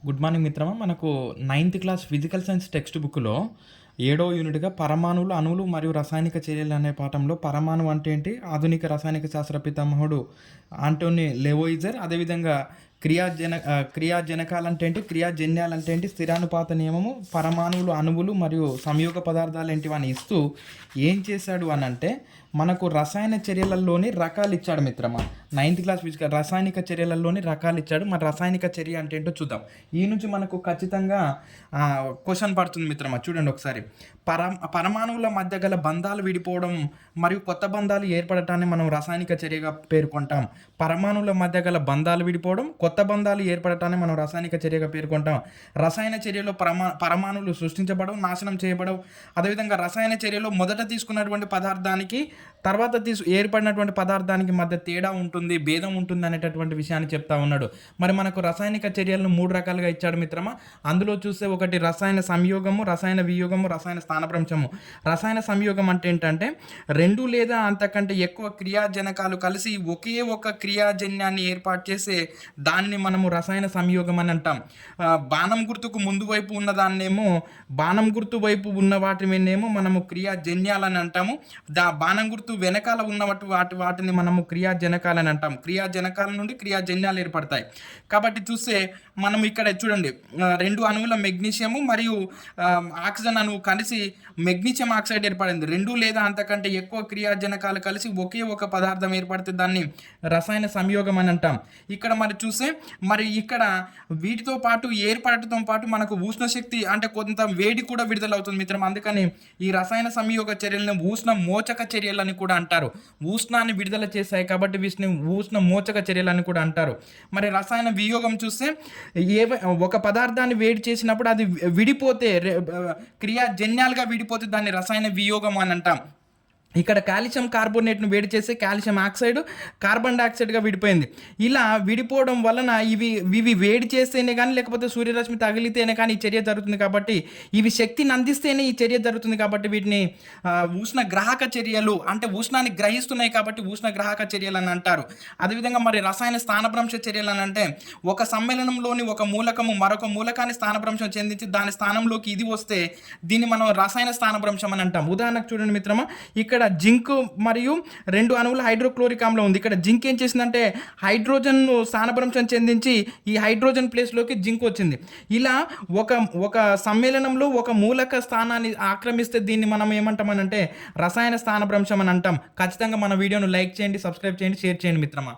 Good morning మిత్రమా. మనకు ninth class physical science text బుక్లో 7వ యూనిట్గా పరమాణువులు, అణువులు మరియు రసాయనిక చర్యలు అనే పాఠంలో పరమాణువు అంటే ఏంటి, ఆధునిక రసాయనిక శాస్త్ర పితామహుడు ఆంటోనీ లెవోయిజర్, అదేవిధంగా క్రియాజనకాలు అంటే ఏంటి, క్రియాజన్యాలు అంటే ఏంటి, స్థిరానుపాత నియమము, పరమాణువులు, అణువులు మరియు సంయోగ పదార్థాలు ఏంటివని ఇస్తూ ఏం చేశాడు అని అంటే మనకు రసాయన చర్యలలోని రకాలు ఇచ్చాడు మిత్రమా. నైన్త్ క్లాస్ ఫిజికల్ రసాయనిక చర్యలలోని రకాలు ఇచ్చాడు. మరి రసాయనిక చర్య అంటే ఏంటో చూద్దాం. ఈ నుంచి మనకు ఖచ్చితంగా క్వశ్చన్ పడుతుంది మిత్రమా. చూడండి ఒకసారి. పరమాణువుల మధ్య గల బంధాలు విడిపోవడం మరియు కొత్త బంధాలు ఏర్పడటాన్ని మనం రసాయనిక చర్యగా పేర్కొంటాం. పరమాణువుల మధ్య గల బంధాలు విడిపోవడం, కొత్త బంధాలు ఏర్పడటాన్ని మనం రసాయనిక చర్యగా పేర్కొంటాం. రసాయన చర్యలో పరమాణువులు సృష్టించబడవు, నాశనం చేయబడవు. అదేవిధంగా రసాయన చర్యలో మొదట తీసుకున్నటువంటి పదార్థానికి తర్వాత ఏర్పడినటువంటి పదార్థానికి మధ్య తేడా ఉంటుంది, భేదం ఉంటుంది అనేటటువంటి విషయాన్ని చెప్తా ఉన్నాడు. మరి మనకు రసాయనిక చర్యలను 3 రకాలుగా ఇచ్చాడు మిత్రమా. అందులో చూస్తే ఒకటి రసాయన సంయోగము, రసాయన వియోగము, రసాయన స్థానభ్రంశము. రసాయన సంయోగం అంటే ఏంటంటే 2 లేదా అంతకంటే ఎక్కువ క్రియాజనకాలు కలిసి ఒకే ఒక క్రియాజన్యాన్ని ఏర్పాటు చేసే దాన్ని మనము రసాయన సంయోగం అని అంటాం. బాణం గుర్తుకు ముందు వైపు ఉన్న దాన్నేమో, బాణం గుర్తు వైపు ఉన్న వాటినేమో మనము క్రియాజన్యాలని అంటాము. బాణం గుర్తు వెనకాల ఉన్న వాటిని మనము క్రియాజనకాలని అంటాం. క్రియాజనకాల నుండి క్రియాజన్యాలు ఏర్పడతాయి. కాబట్టి చూస్తే మనం ఇక్కడ చూడండి, 2 అణువుల మెగ్నీషియము మరియు ఆక్సిజన్ అణువు కలిసి మెగ్నీషియం ఆక్సైడ్ ఏర్పడింది. 2 లేదా అంతకంటే ఎక్కువ క్రియాజనకాలు కలిసి ఒకే ఒక పదార్థం ఏర్పడితే దాన్ని రసాయన సంయోగం అని అంటాం. ఇక్కడ మరి చూస్తే మరి ఇక్కడ వీటితో పాటు ఏర్పడటంతో పాటు మనకు ఉష్ణశక్తి అంటే కొంత వేడి కూడా విడుదలవుతుంది మిత్రం. అందుకని ఈ రసాయన సంయోగ చర్యలను ఉష్ణ మోచక చర్యలని కూడా అంటారు. ఉష్ణాన్ని విడుదల చేస్తాయి కాబట్టి వీటిని ఉష్ణ మోచక చర్యలని కూడా అంటారు. మరి రసాయన వియోగం చూస్తే ఒక పదార్థాన్ని వేడి చేసినప్పుడు అది విడిపోతే క్రియాజన్యాలుగా విడిపోతే దాన్ని రసాయన వియోగం అని అంటాం. ఇక్కడ కాల్షియం కార్బోనేట్ను వేడి చేస్తే కాల్షియం ఆక్సైడ్ కార్బన్ డైఆక్సైడ్గా విడిపోయింది. ఇలా విడిపోవడం వలన ఇవి వేడి చేస్తేనే కానీ లేకపోతే సూర్యరశ్మి తగిలితేనే కానీ ఈ చర్య జరుగుతుంది. కాబట్టి ఇవి శక్తిని అందిస్తేనే ఈ చర్య జరుగుతుంది. కాబట్టి వీటిని ఉష్ణ గ్రాహక చర్యలు అంటే ఉష్ణాన్ని గ్రహిస్తున్నాయి కాబట్టి ఉష్ణ గ్రాహక చర్యలు అని అంటారు. అదేవిధంగా మరి రసాయన స్థానభ్రంశ చర్యలు అని అంటే ఒక సమ్మేళనంలోని ఒక మూలకము మరొక మూలకాన్ని స్థానభ్రంశం చెందించి దాని స్థానంలోకి ఇది వస్తే దీన్ని మనం రసాయన స్థానభ్రంశం అని అంటాం. ఉదాహరణకు చూడండి మిత్రమా, ఇక్కడ జింక్ మరియు 2 అణువుల హైడ్రోక్లోరిక్ ఆమ్లం ఉంది. ఇక్కడ జింక్ ఏం చేసిందంటే హైడ్రోజన్ స్థానభ్రంశం చెందించి ఈ హైడ్రోజన్ ప్లేస్లోకి జింక్ వచ్చింది. ఇలా ఒక సమ్మేళనంలో ఒక మూలక స్థానాన్ని ఆక్రమిస్తే దీన్ని మనం ఏమంటామనంటే రసాయన స్థానభ్రంశం అని అంటాం. ఖచ్చితంగా మన వీడియోను లైక్ చేయండి, సబ్స్క్రైబ్ చేయండి, షేర్ చేయండి మిత్రమా.